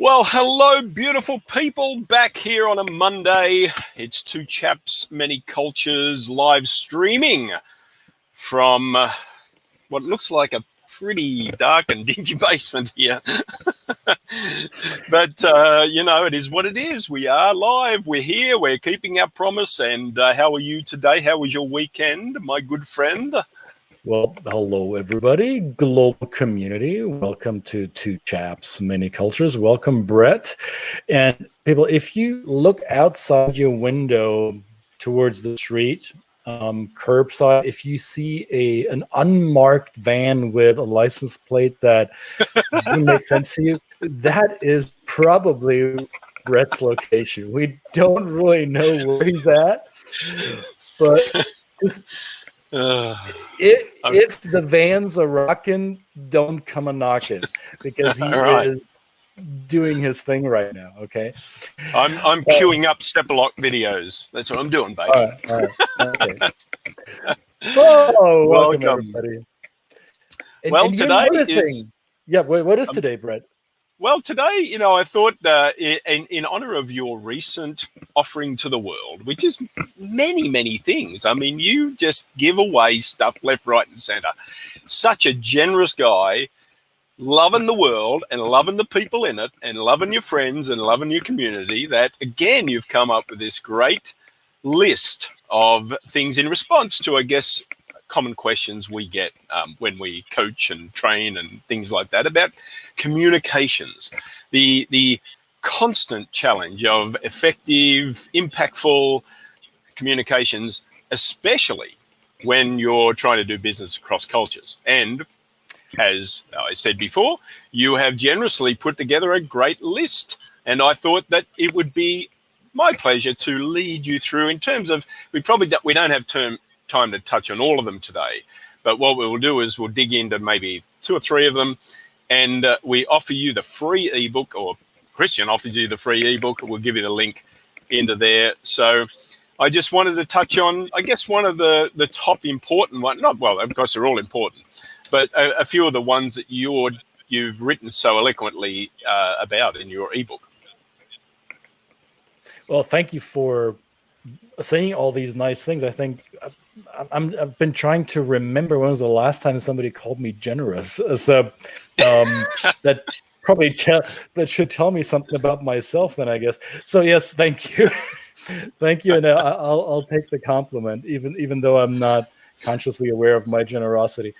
Well, hello, beautiful people, back here on a Monday. It's Two Chaps, Many Cultures, live streaming from what looks like a pretty dark and dingy basement here. But, you know, it is what it is. We are live. We're here. We're keeping our promise. And how are you today? How was your weekend, my good friend? Well, hello, everybody, global community. Welcome to Two Chaps, Many Cultures. Welcome, Brett. And people, if you look outside your window towards the street, curbside, if you see an unmarked van with a license plate that doesn't make sense to you, that is probably Brett's location. We don't really know where he's at, but just... If the vans are rocking, don't come a knocking, because he is doing his thing right now. Okay, I'm queuing up Sepalot videos. That's what I'm doing, baby. All right. Okay. Oh, welcome everybody. Well, today is... Yeah, what is today, Brett? Well, today, you know, I thought in honor of your recent offering to the world, which is many, many things. I mean, you just give away stuff left, right, and center. Such a generous guy, loving the world and loving the people in it and loving your friends and loving your community, that, again, you've come up with this great list of things in response to, I guess, common questions we get when we coach and train and things like that about communications, the constant challenge of effective, impactful communications, especially when you're trying to do business across cultures. And as I said before, you have generously put together a great list, and I thought that it would be my pleasure to lead you through in terms of, we don't have time to touch on all of them today, but what we will do is we'll dig into maybe 2 or 3 of them, and we offer you the free ebook, or Christian offers you the free ebook. We'll give you the link into there. So I just wanted to touch on, I guess, one of the top important one. Not, well, of course they're all important, but a few of the ones that you've written so eloquently about in your ebook. Well, thank you for saying all these nice things. I think I've been trying to remember when was the last time somebody called me generous. So that probably that should tell me something about myself then, I guess. So yes, thank you. Thank you. And I'll take the compliment, even though I'm not consciously aware of my generosity.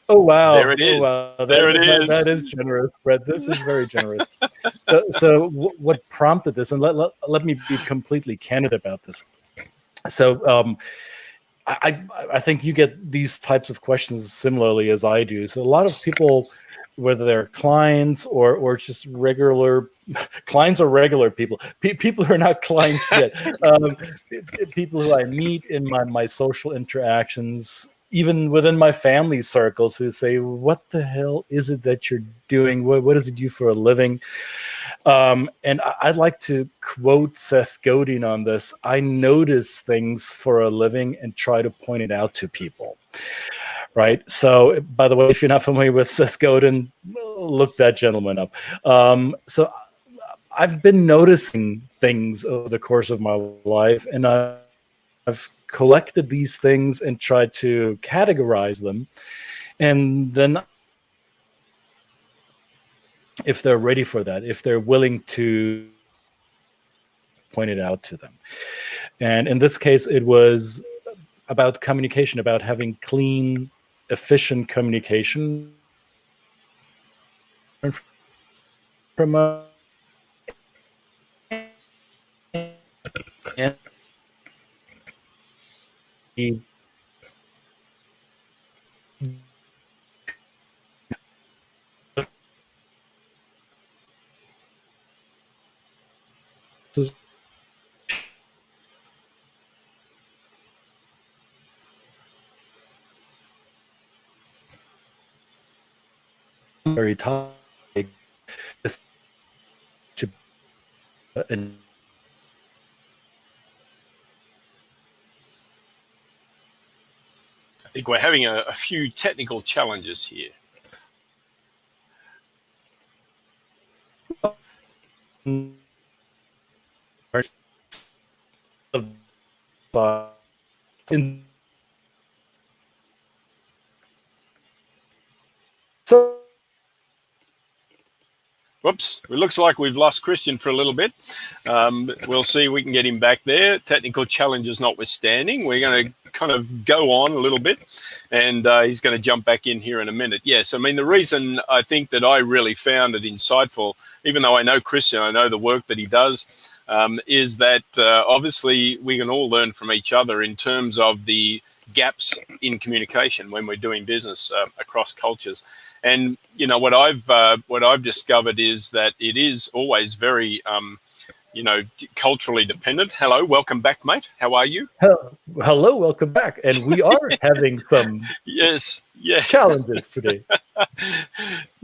Oh, wow. There it is. Oh, wow. There it is. That is generous, Brett. This is very generous. So what prompted this? And let me be completely candid about this. So I think you get these types of questions similarly as I do. So a lot of people, whether they're clients or just regular clients or regular people, people who are not clients yet, people who I meet in my social interactions, even within my family circles, who say, what the hell is it that you're doing? What does it do for a living? And I'd like to quote Seth Godin on this. I notice things for a living and try to point it out to people. Right. So, by the way, if you're not familiar with Seth Godin, look that gentleman up. So I've been noticing things over the course of my life, and I've collected these things and tried to categorize them. And then if they're ready for that, if they're willing to point it out to them. And in this case, it was about communication, about having clean, efficient communication from a very topic. And I think we're having a few technical challenges here. So Whoops, it looks like we've lost Christian for a little bit. We'll see if we can get him back there. Technical challenges notwithstanding, we're going to kind of go on a little bit, and he's going to jump back in here in a minute. Yes, I mean, the reason I think that I really found it insightful, even though I know Christian, I know the work that he does, is that obviously we can all learn from each other in terms of the gaps in communication when we're doing business across cultures. And you know what I've discovered is that it is always very culturally dependent. Hello, welcome back, mate. How are you? Hello, welcome back. And we are having some challenges today.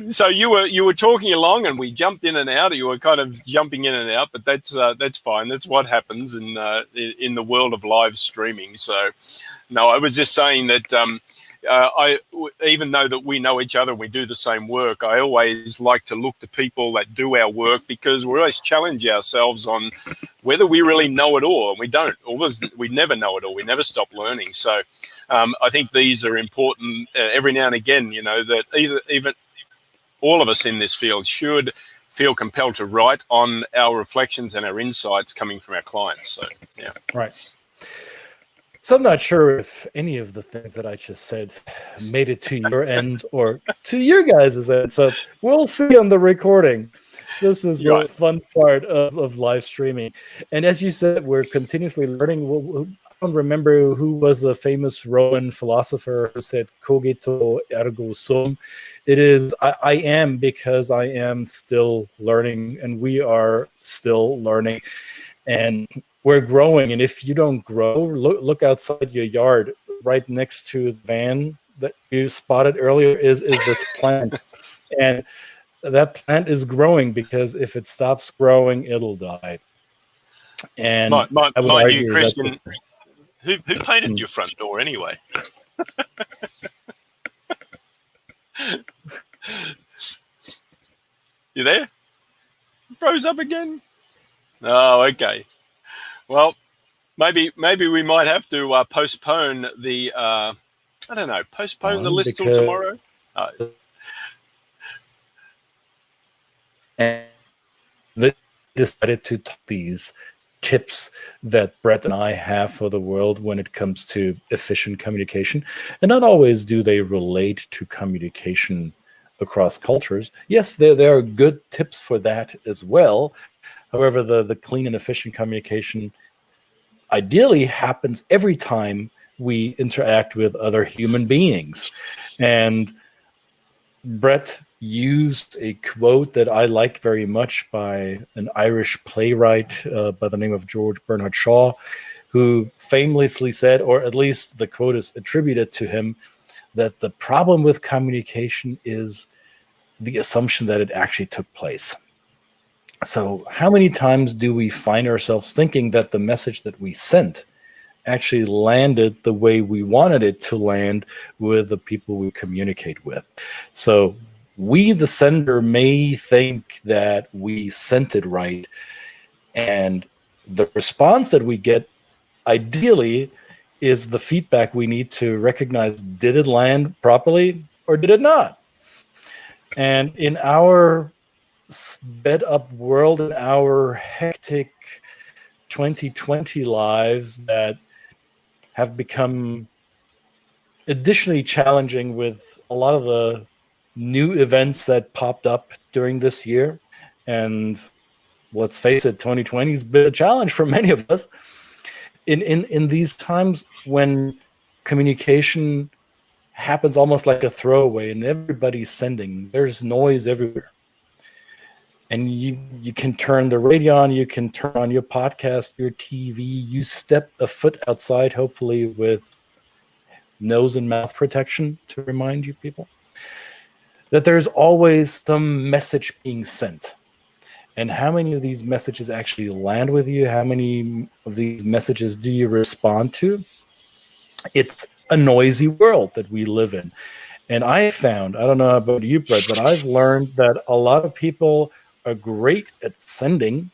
So you were talking along, and we jumped in and out. You were kind of jumping in and out, but that's fine. That's what happens in the world of live streaming. So, no, I was just saying that. Even though that we know each other, we do the same work, I always like to look to people that do our work, because we always challenge ourselves on whether we really know it all. And we don't. We never know it all. We never stop learning. So I think these are important every now and again, that even all of us in this field should feel compelled to write on our reflections and our insights coming from our clients. So, yeah. Right. So I'm not sure if any of the things that I just said made it to your end or to your guys' end. So we'll see on the recording. This is the fun part of live streaming. And as you said, we're continuously learning. I don't remember who was the famous Roman philosopher who said, "Cogito ergo sum." It is, I am because I am still learning, and we are still learning. And we're growing, and if you don't grow, look outside your yard. Right next to the van that you spotted earlier is this plant, and that plant is growing, because if it stops growing, it'll die. And I would argue, Christian, who painted your front door anyway? You there? Froze up again? Oh, okay. Well, maybe we might have to postpone the the list till tomorrow. And they decided to talk these tips that Brett and I have for the world when it comes to efficient communication. And not always do they relate to communication across cultures. Yes, there are good tips for that as well. However, the clean and efficient communication ideally happens every time we interact with other human beings. And Brett used a quote that I like very much by an Irish playwright by the name of George Bernard Shaw, who famously said, or at least the quote is attributed to him, that the problem with communication is the assumption that it actually took place. So how many times do we find ourselves thinking that the message that we sent actually landed the way we wanted it to land with the people we communicate with? So we, the sender, may think that we sent it right, and the response that we get ideally is the feedback we need to recognize, did it land properly or did it not? And in our sped up world, in our hectic 2020 lives that have become additionally challenging with a lot of the new events that popped up during this year, and let's face it, 2020 has been a challenge for many of us. In these times when communication happens almost like a throwaway and everybody's sending, there's noise everywhere. And you can turn the radio on, you can turn on your podcast, your TV, you step a foot outside, hopefully with nose and mouth protection to remind you people that there's always some message being sent. And how many of these messages actually land with you? How many of these messages do you respond to? It's a noisy world that we live in. And I found, I don't know about you, Brett, but I've learned that a lot of people are great at sending,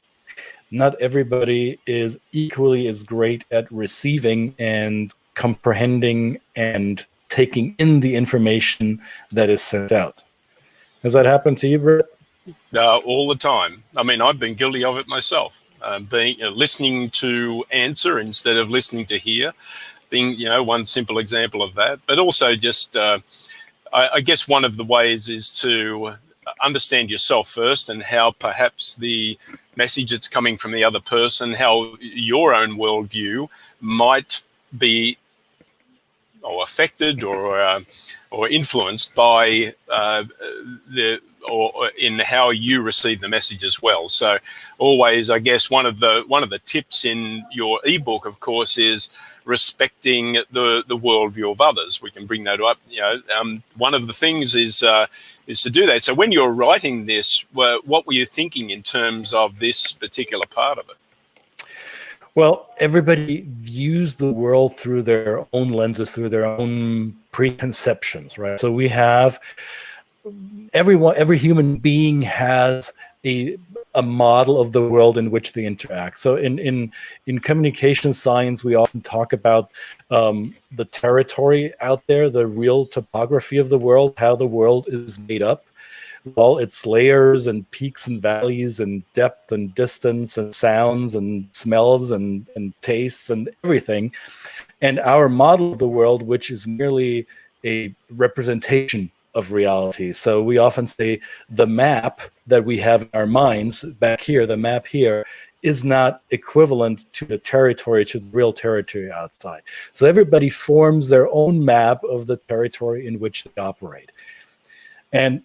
not everybody is equally as great at receiving and comprehending and taking in the information that is sent out. Has that happened to you, Brett? All the time. I mean, I've been guilty of it myself. Listening to answer instead of listening to hear. One simple example of that. But also just, I guess one of the ways is to understand yourself first, and how perhaps the message that's coming from the other person, how your own worldview might be affected or influenced by in how you receive the message as well. So always, I guess, one of the tips in your ebook, of course, is respecting the worldview of others. We can bring that up. One of the things is to do that. So when you're writing this, what were you thinking in terms of this particular part of it? Well, everybody views the world through their own lenses, through their own preconceptions, right? So we have every human being has a model of the world in which they interact. So in communication science, we often talk about the territory out there, the real topography of the world, how the world is made up. All its layers and peaks and valleys and depth and distance and sounds and smells and tastes and everything. And our model of the world, which is merely a representation of reality. So we often say the map that we have in our minds back here, the map here, is not equivalent to the territory, to the real territory outside. So everybody forms their own map of the territory in which they operate. And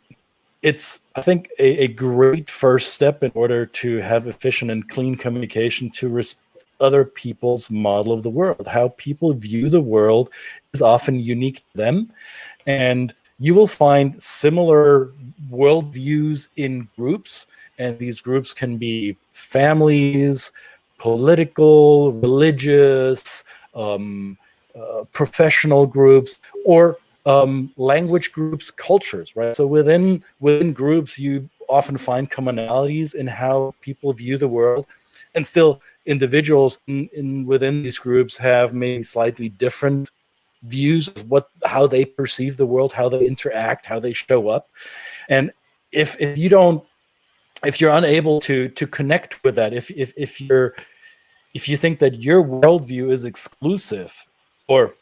it's, I think, a great first step in order to have efficient and clean communication, to respect other people's model of the world. How people view the world is often unique to them. And you will find similar worldviews in groups. And these groups can be families, political, religious, professional groups, or language groups, cultures, right? So within groups, you often find commonalities in how people view the world, and still individuals within these groups have maybe slightly different views of how they perceive the world, how they interact, how they show up. And if you're unable to connect with that, if you think that your worldview is exclusive, or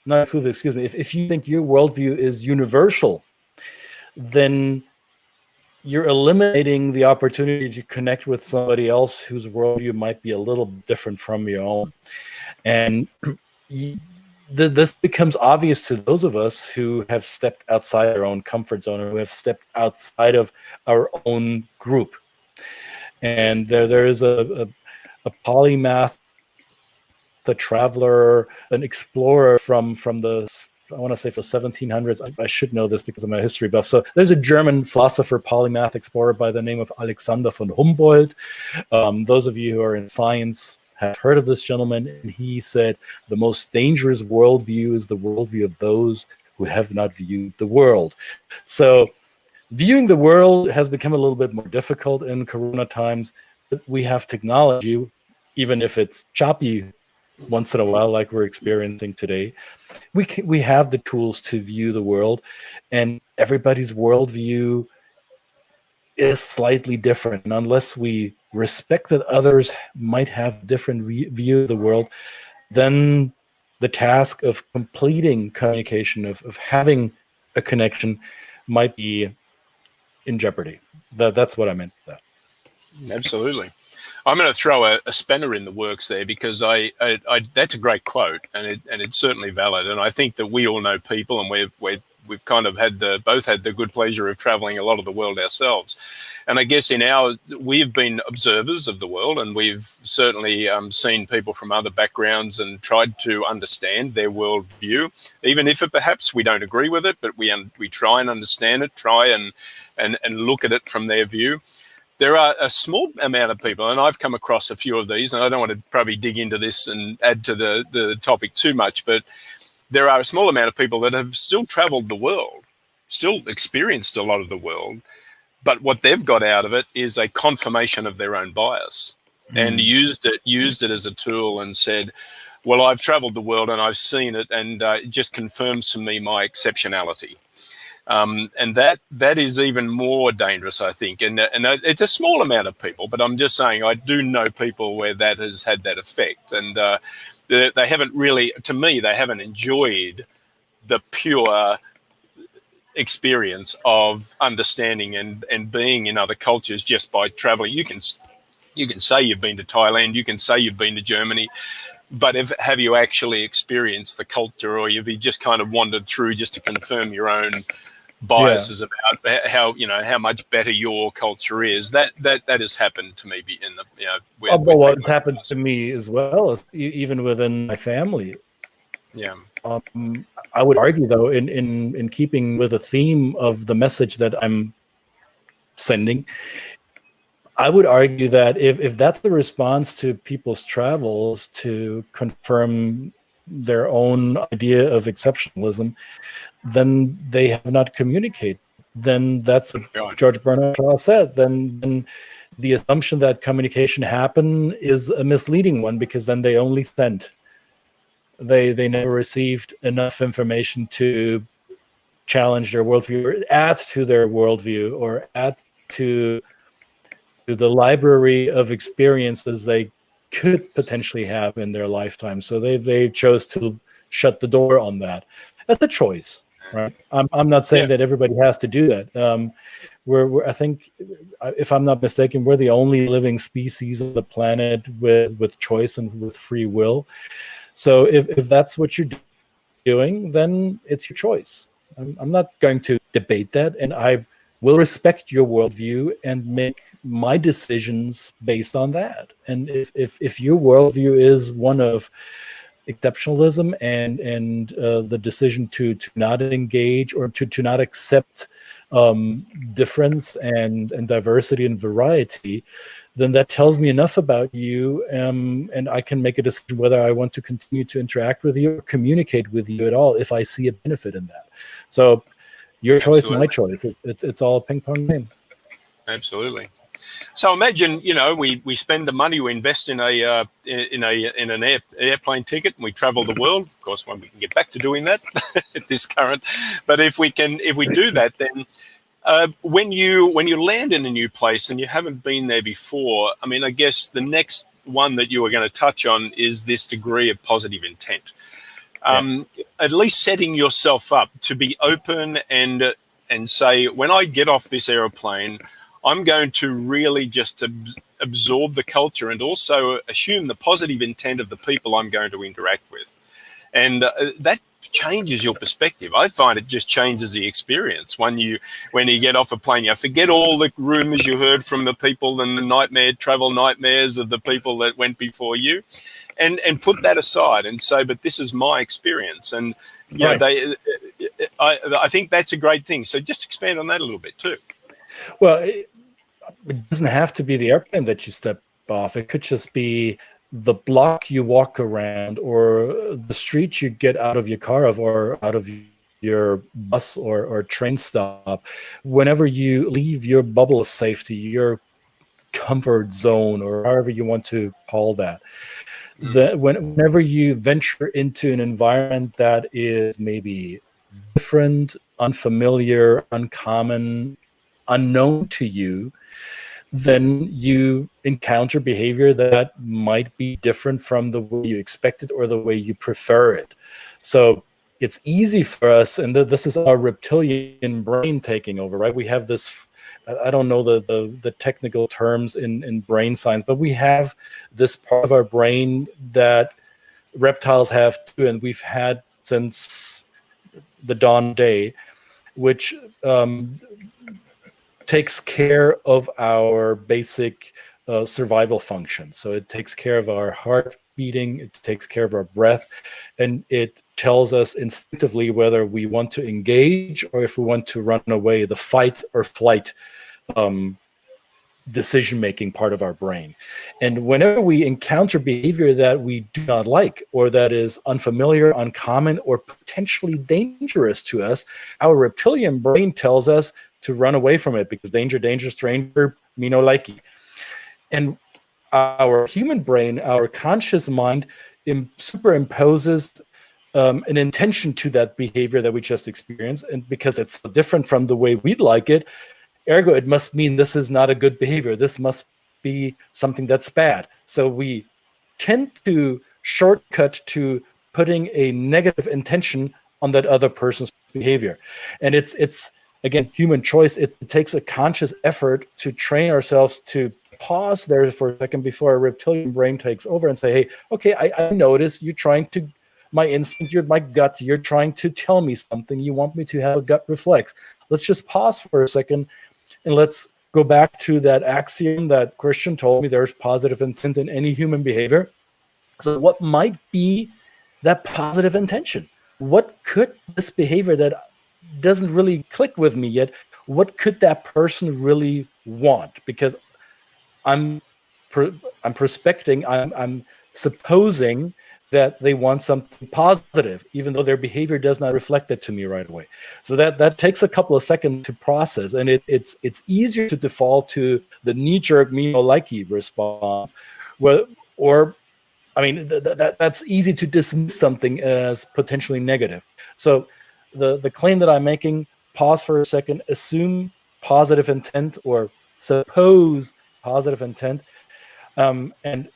not exclusive, excuse me, if you think your worldview is universal, then you're eliminating the opportunity to connect with somebody else whose worldview might be a little different from your own. And this becomes obvious to those of us who have stepped outside our own comfort zone, or who have stepped outside of our own group. And there is a polymath, the traveler, an explorer from the, I want to say, for 1700s. I should know this because I'm a history buff. So there's a German philosopher, polymath, explorer by the name of Alexander von Humboldt. Those of you who are in science have heard of this gentleman, and he said the most dangerous worldview is the worldview of those who have not viewed the world. So viewing the world has become a little bit more difficult in Corona times, but we have technology, even if it's choppy once in a while, like we're experiencing today. We have the tools to view the world, and everybody's worldview is slightly different. And unless we respect that others might have a different view of the world, then the task of completing communication, of having a connection, might be in jeopardy. That's what I meant by that. Absolutely. I'm going to throw a spanner in the works there, because I that's a great quote, and it's certainly valid. And I think that we all know people, and we've kind of both had the good pleasure of traveling a lot of the world ourselves. And I guess we've been observers of the world, and we've certainly seen people from other backgrounds and tried to understand their worldview, even if perhaps we don't agree with it, but we try and understand it, try and look at it from their view. There are a small amount of people, and I've come across a few of these, and I don't want to probably dig into this and add to the topic too much, but there are a small amount of people that have still traveled the world, still experienced a lot of the world, but what they've got out of it is a confirmation of their own bias, and used it as a tool and said, well, I've traveled the world and I've seen it, and it just confirms to me my exceptionality. And that is even more dangerous, I think. And it's a small amount of people, but I'm just saying I do know people where that has had that effect. And they haven't really, to me, they haven't enjoyed the pure experience of understanding and being in other cultures just by traveling. You can say you've been to Thailand, you can say you've been to Germany, but have you actually experienced the culture, or have you just kind of wandered through just to confirm your own biases about how much better your culture is? That has happened to me in the well, it's happened to me as well, even within my family. Yeah. I would argue, though, in keeping with the theme of the message that I'm sending, I would argue that if that's the response to people's travels to confirm their own idea of exceptionalism, then they have not communicated. Then that's what George Bernard Shaw said. Then the assumption that communication happened is a misleading one, because then they only sent. They never received enough information to challenge their worldview, or add to their worldview, or add to the library of experiences they could potentially have in their lifetime. So they chose to shut the door on that. That's a choice, right? I'm not saying that everybody has to do that. I think, if I'm not mistaken, we're the only living species on the planet with choice and with free will. So if that's what you're doing, then it's your choice. I'm not going to debate that, and I will respect your worldview and make my decisions based on that. And if your worldview is one of exceptionalism and the decision to not engage, or to not accept difference and diversity and variety, then that tells me enough about you, and I can make a decision whether I want to continue to interact with you or communicate with you at all, if I see a benefit in that. So your choice, my choice. It's all a ping pong game. Absolutely. So imagine, we spend the money, we invest in an airplane ticket, and we travel the world. Of course, when we can get back to doing that at this current, but if we do that, then when you land in a new place and you haven't been there before, I mean, I guess the next one that you are going to touch on is this degree of positive intent. At least setting yourself up to be open and say, when I get off this aeroplane, I'm going to really just absorb the culture and also assume the positive intent of the people I'm going to interact with. And that changes your perspective. I find it just changes the experience. When you get off a plane, you forget all the rumors you heard from the people and the travel nightmares of the people that went before you, and put that aside and say, but this is my experience. And I think that's a great thing. So just expand on that a little bit too. Well, it doesn't have to be the airplane that you step off. It could just be the block you walk around, or the street you get out of your car of, or out of your bus or train stop. Whenever you leave your bubble of safety, your comfort zone, or however you want to call that, whenever you venture into an environment that is maybe different, unfamiliar, uncommon, unknown to you, then you encounter behavior that might be different from the way you expect it or the way you prefer it. So it's easy for us, and this is our reptilian brain taking over, right? We have this, I don't know the technical terms in brain science, but we have this part of our brain that reptiles have too, and we've had since the dawn of day, which takes care of our basic survival function. So it takes care of our heart beating, it takes care of our breath, and it tells us instinctively whether we want to engage or if we want to run away, the fight or flight decision-making part of our brain. And whenever we encounter behavior that we do not like, or that is unfamiliar, uncommon, or potentially dangerous to us, our reptilian brain tells us to run away from it because danger, danger, stranger, me no likey. And our human brain, our conscious mind, superimposes an intention to that behavior that we just experienced, and because it's different from the way we'd like it, ergo, it must mean this is not a good behavior. This must be something that's bad. So we tend to shortcut to putting a negative intention on that other person's behavior. And it's again, human choice. It takes a conscious effort to train ourselves to pause there for a second before our reptilian brain takes over and say, hey, okay, I notice you're trying to, my instinct, my gut, you're trying to tell me something. You want me to have a gut reflex. Let's just pause for a second and let's go back to that axiom that Christian told me, there's positive intent in any human behavior. So what might be that positive intention? What could this behavior that doesn't really click with me yet, what could that person really want? Because I'm prospecting, I'm supposing that they want something positive, even though their behavior does not reflect it to me right away. So that takes a couple of seconds to process, and it's easier to default to the knee-jerk me no likey response, that's easy to dismiss something as potentially negative. So the claim that I'm making, pause for a second, assume positive intent or suppose positive intent, and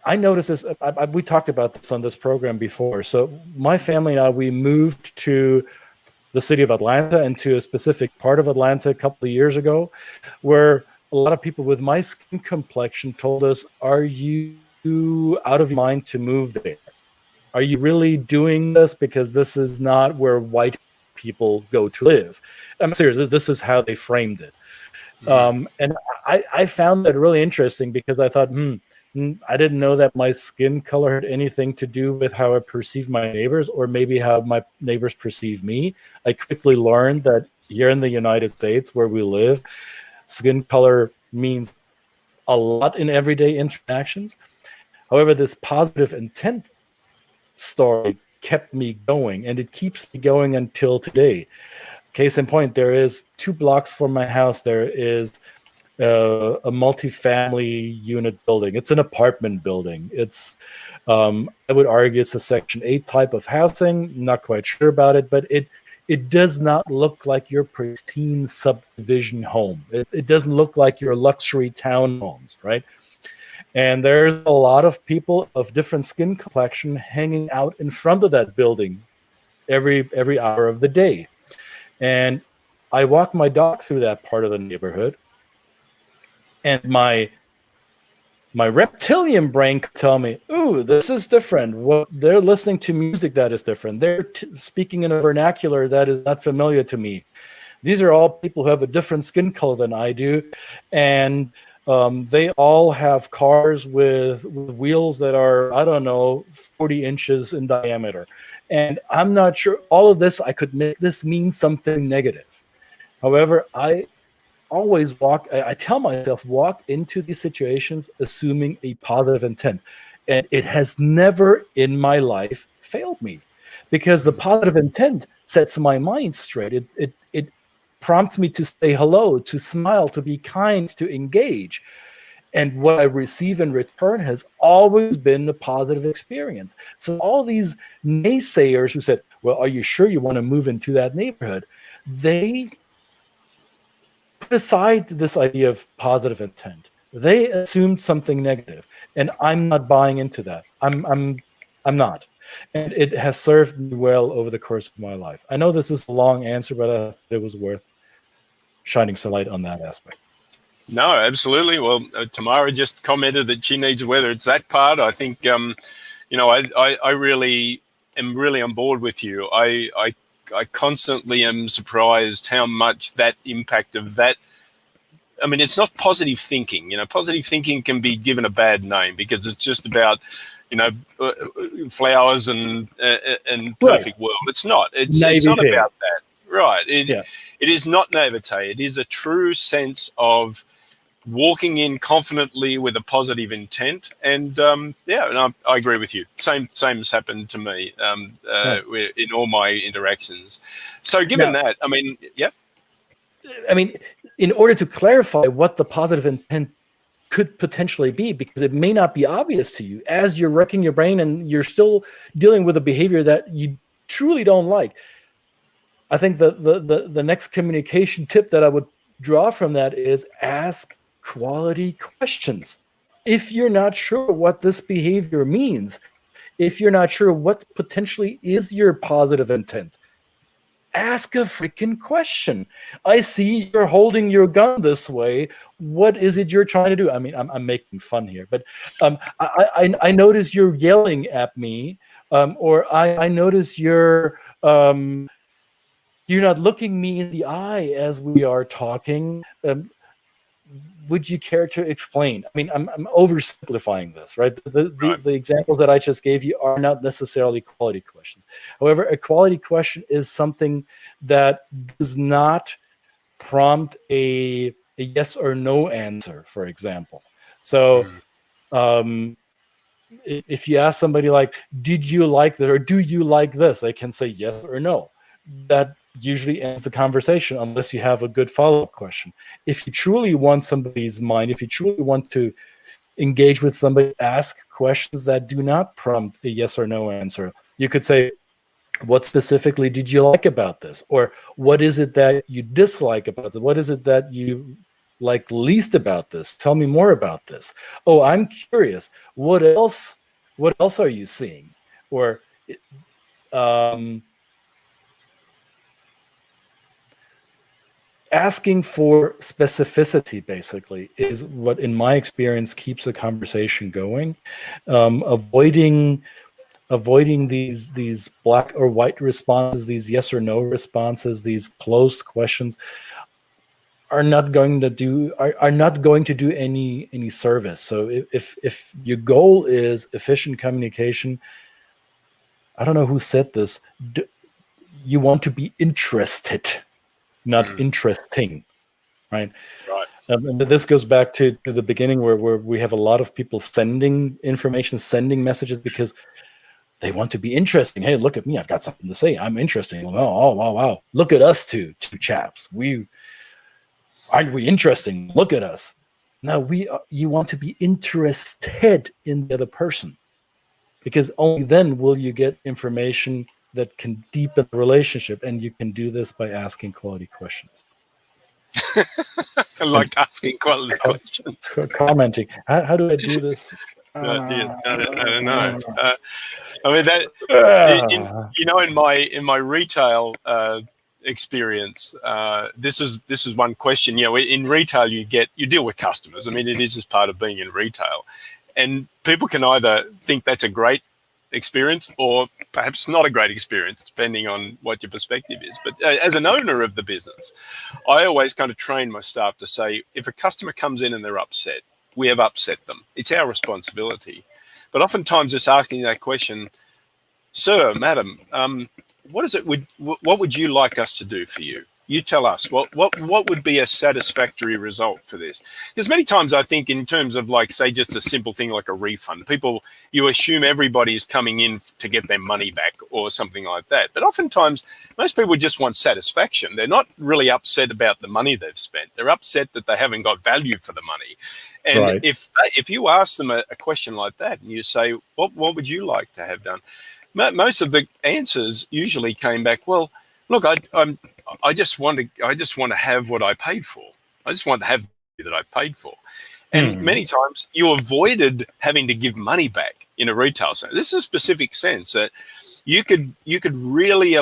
I noticed this. We talked about this on this program before. So my family and I, we moved to the city of Atlanta and to a specific part of Atlanta a couple of years ago, where a lot of people with my skin complexion told us, "Are you out of your mind to move there? Are you really doing this? Because this is not where white people go to live." I'm serious. This is how they framed it. And I found that really interesting because I thought, I didn't know that my skin color had anything to do with how I perceive my neighbors, or maybe how my neighbors perceive me. I quickly learned that here in the United States, where we live, skin color means a lot in everyday interactions. However, this positive intent story kept me going, and it keeps me going until today. Case in point, there is 2 blocks from my house, there is a multi-family unit building. It's an apartment building. It's, I would argue it's a Section 8 type of housing. Not quite sure about it, but it does not look like your pristine subdivision home. It doesn't look like your luxury townhomes, right? And there's a lot of people of different skin complexion hanging out in front of that building every hour of the day. And I walk my dog through that part of the neighborhood, and my reptilian brain could tell me, ooh, this is different. Well, they're listening to music that is different. They're speaking in a vernacular that is not familiar to me. These are all people who have a different skin color than I do. And they all have cars with wheels that are, I don't know, 40 inches in diameter. And I'm not sure, all of this, I could make this mean something negative. However, I always I tell myself, walk into these situations assuming a positive intent. And it has never in my life failed me, because the positive intent sets my mind straight. It prompts me to say hello, to smile, to be kind, to engage. And what I receive in return has always been a positive experience. So all these naysayers who said, well, are you sure you want to move into that neighborhood? They put aside this idea of positive intent. They assumed something negative, and I'm not buying into that. I'm not. And it has served me well over the course of my life. I know this is a long answer, but it was worth shining some light on that aspect. No, absolutely. Well, Tamara just commented that she needs, whether it's that part, I think, I really am on board with you. I constantly am surprised how much that impact of that. I mean, it's not positive thinking. Positive thinking can be given a bad name because it's just about, flowers and perfect world. It's not. It's not about that. Right. It is not naivete. It is a true sense of walking in confidently with a positive intent. And and I agree with you. Same has happened to me in all my interactions. So given that, I mean, yeah. I mean, in order to clarify what the positive intent could potentially be, because it may not be obvious to you as you're wrecking your brain and you're still dealing with a behavior that you truly don't like. I think the next communication tip that I would draw from that is ask quality questions. If you're not sure what this behavior means, if you're not sure what potentially is your positive intent, ask a freaking question. I see you're holding your gun this way. What is it you're trying to do? I mean, I'm making fun here, but I notice you're yelling at me, or I notice you're not looking me in the eye as we are talking. Would you care to explain? I mean, I'm oversimplifying this, right? The examples that I just gave you are not necessarily quality questions. However, a quality question is something that does not prompt a yes or no answer, for example. So if you ask somebody like, did you like that, or do you like this? They can say yes or no. That usually ends the conversation unless you have a good follow-up question. If you truly want somebody's mind, if you truly want to engage with somebody, ask questions that do not prompt a yes or no answer. You could say, what specifically did you like about this? Or what is it that you dislike about it? What is it that you like least about this? Tell me more about this. Oh, I'm curious. What else are you seeing? Or asking for specificity, basically, is what, in my experience, keeps a conversation going. Avoiding these black or white responses, these yes or no responses, these closed questions are not going to do any service. So if your goal is efficient communication, I don't know who said this, you want to be interested, not interesting, right? And this goes back to the beginning where we have a lot of people sending information, sending messages because they want to be interesting. Hey, look at me, I've got something to say. I'm interesting. Oh, wow. Look at us two chaps. Aren't we interesting? Look at us. No, you want to be interested in the other person, because only then will you get information that can deepen the relationship, and you can do this by asking quality questions. I like asking quality questions. Commenting. How do I do this? I don't know. I mean, that in my retail experience, this is one question. You know, in retail, you deal with customers. I mean, it is as part of being in retail, and people can either think that's a great experience or perhaps not a great experience, depending on what your perspective is. But as an owner of the business, I always kind of train my staff to say, if a customer comes in and they're upset, we have upset them. It's our responsibility. But oftentimes just asking that question, sir, madam, what would you like us to do for you? You tell us what would be a satisfactory result for this? Because many times I think in terms of, like, say, just a simple thing like a refund, you assume everybody is coming in to get their money back or something like that. But oftentimes most people just want satisfaction. They're not really upset about the money they've spent. They're upset that they haven't got value for the money. And right. if you ask them a question like that and you say, what would you like to have done? Most of the answers usually came back, well, look, I just want to have what I paid for. I just want to have that I paid for. And many times you avoided having to give money back in a retail center. This is a specific sense that you could really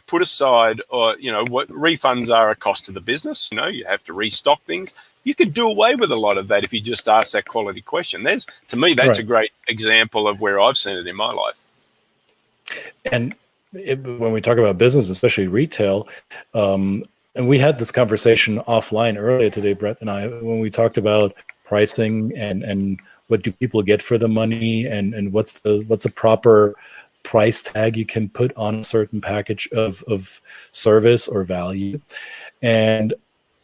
put aside, or what refunds are a cost to the business. You have to restock things. You could do away with a lot of that if you just ask that quality question. To me, that's a great example of where I've seen it in my life. And when we talk about business, especially retail, and we had this conversation offline earlier today, Brett and I, when we talked about pricing and what do people get for the money, and what's the proper price tag you can put on a certain package of service or value. And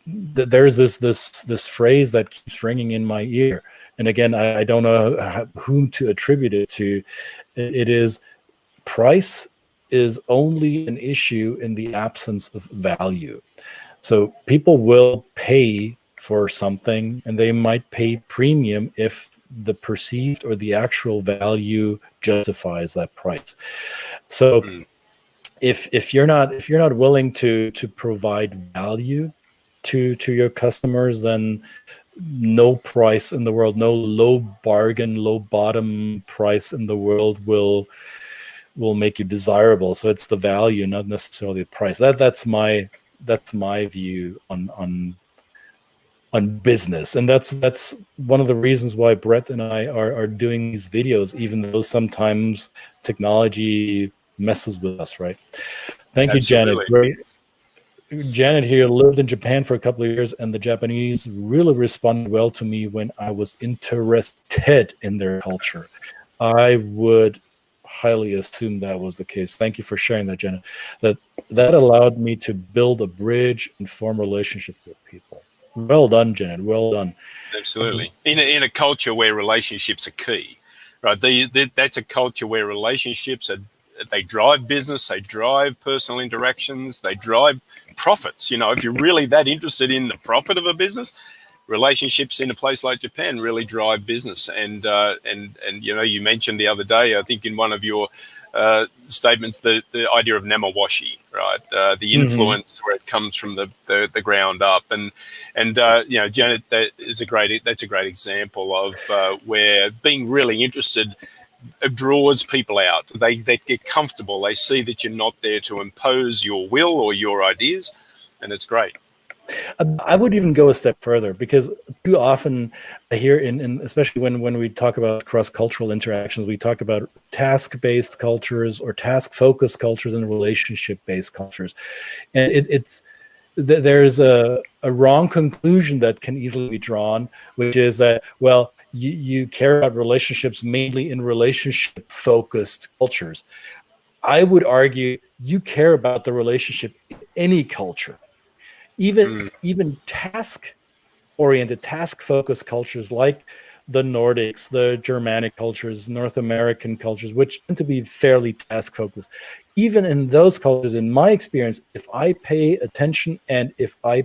there's this phrase that keeps ringing in my ear. And again, I don't know whom to attribute it to. It is, price is only an issue in the absence of value. So people will pay for something, and they might pay premium if the perceived or the actual value justifies that price. So if you're not willing to provide value to your customers, then no price in the world, no low bargain, low bottom price in the world will make you desirable. So it's the value, not necessarily the price. That's my view on business, and that's one of the reasons why Brett and I are doing these videos, even though sometimes technology messes with us, right? Thank you, Janet. Absolutely. Great. Janet here lived in Japan for a couple of years, and the Japanese really responded well to me when I was interested in their culture. I would highly assume that was the case. Thank you for sharing that, Janet. That allowed me to build a bridge and form relationships with people. Well done, Janet. Well done. Absolutely. In a culture where relationships are key, right? That's a culture where relationships they drive business, they drive personal interactions, they drive profits. If you're really that interested in the profit of a business, relationships in a place like Japan really drive business. And you mentioned the other day, I think in one of your statements, the idea of namawashi, right? The influence where it comes from the ground up, and Janet, that's a great example of where being really interested draws people out. They get comfortable. They see that you're not there to impose your will or your ideas, and it's great. I would even go a step further, because too often I hear, especially when we talk about cross-cultural interactions, we talk about task-based cultures or task-focused cultures and relationship-based cultures. And there's a wrong conclusion that can easily be drawn, which is that, well, you care about relationships mainly in relationship-focused cultures. I would argue you care about the relationship in any culture. Even task-oriented, task-focused cultures like the Nordics, the Germanic cultures, North American cultures, which tend to be fairly task-focused. Even in those cultures, in my experience, if I pay attention and if I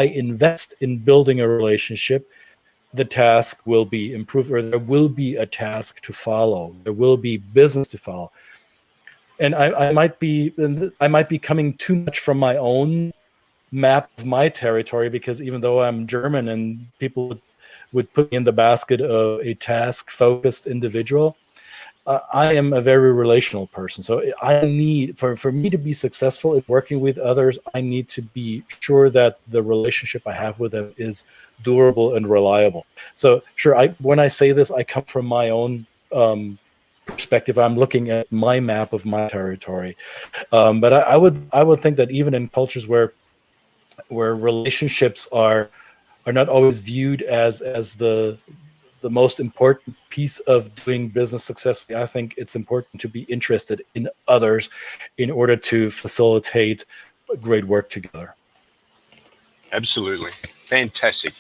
invest in building a relationship, the task will be improved, or there will be a task to follow. There will be business to follow. And I might be coming too much from my own map of my territory, because even though I'm German and people would put me in the basket of a task-focused individual, I am a very relational person. So I need, for me to be successful in working with others, I need to be sure that the relationship I have with them is durable and reliable. So sure, when I say this, I come from my own perspective. I'm looking at my map of my territory. But I would think that even in cultures where relationships are not always viewed as the most important piece of doing business successfully, I think it's important to be interested in others in order to facilitate great work together. Absolutely. Fantastic.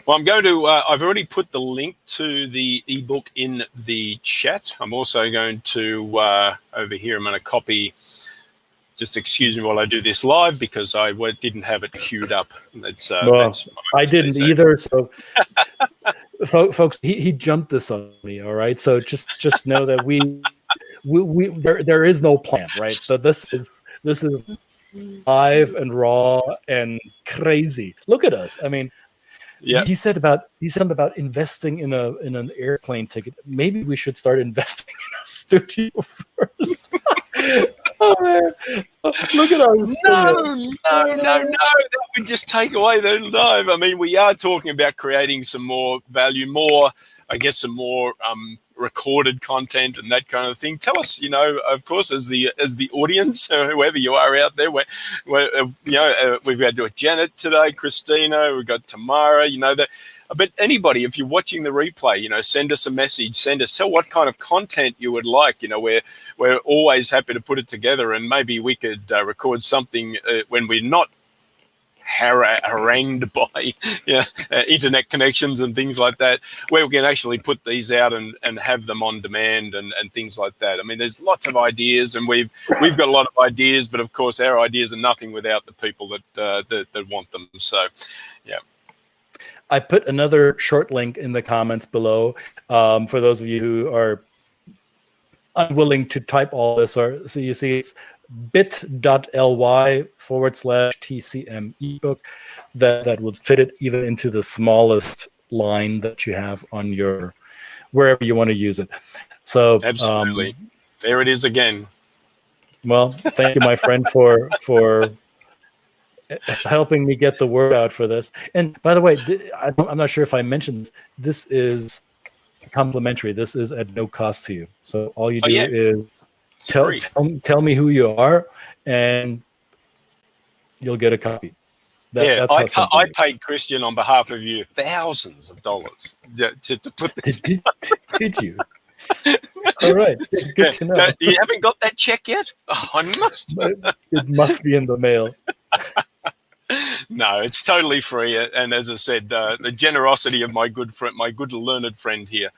Well, I'm going to, I've already put the link to the ebook in the chat. I'm also going to, over here, I'm going to copy. Just excuse me while I do this live, because I didn't have it queued up. I didn't either. So, folks, he jumped this on me. All right. So just know that there is no plan, right? So this is live and raw and crazy. Look at us. I mean, yeah. He said something about investing in an airplane ticket. Maybe we should start investing in a studio first. Oh man! Look at us. No. That would just take away the live. I mean, we are talking about creating some more value, some more recorded content and that kind of thing. Tell us, of course, as the audience, whoever you are out there, we've had Janet today, Christina, we've got Tamara, but anybody, if you're watching the replay, send us a message, tell what kind of content you would like. We're always happy to put it together, and maybe we could record something when we're not harangued by internet connections and things like that, where we can actually put these out and have them on demand and things like that. I mean, there's lots of ideas, and we've got a lot of ideas, but of course our ideas are nothing without the people that want them. So, yeah. I put another short link in the comments below for those of you who are unwilling to type all this. Or so you see, it's bit.ly/TCM ebook that would fit it even into the smallest line that you have on your wherever you want to use it. So absolutely, there it is again. Well, thank you, my friend, for helping me get the word out for this. And by the way, I'm not sure if I mentioned this. This is complimentary. This is at no cost to you. So all you do is tell me who you are, and you'll get a copy. I paid Christian on behalf of you thousands of dollars to put this. Did you? All right. Good to know. You haven't got that check yet? Oh, I must. It must be in the mail. No, it's totally free. And as I said, the generosity of my good friend, my good learned friend here.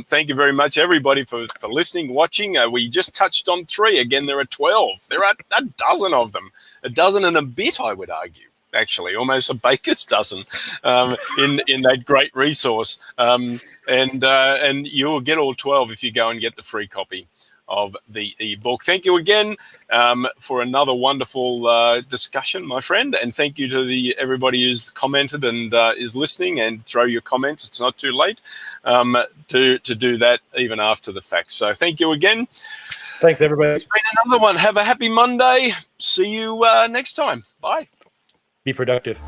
Thank you very much, everybody, for listening, watching. We just touched on 3. Again, there are 12. There are a dozen of them. A dozen and a bit, I would argue. Actually, almost a baker's dozen in that great resource. And you will get all 12 if you go and get the free copy of the ebook. Thank you again for another wonderful discussion, my friend, and thank you to everybody who's commented and is listening, and throw your comments. It's not too late to do that even after the fact. So thank you again. Thanks, everybody. It's been another one. Have a happy Monday. See you next time. Bye. Be productive.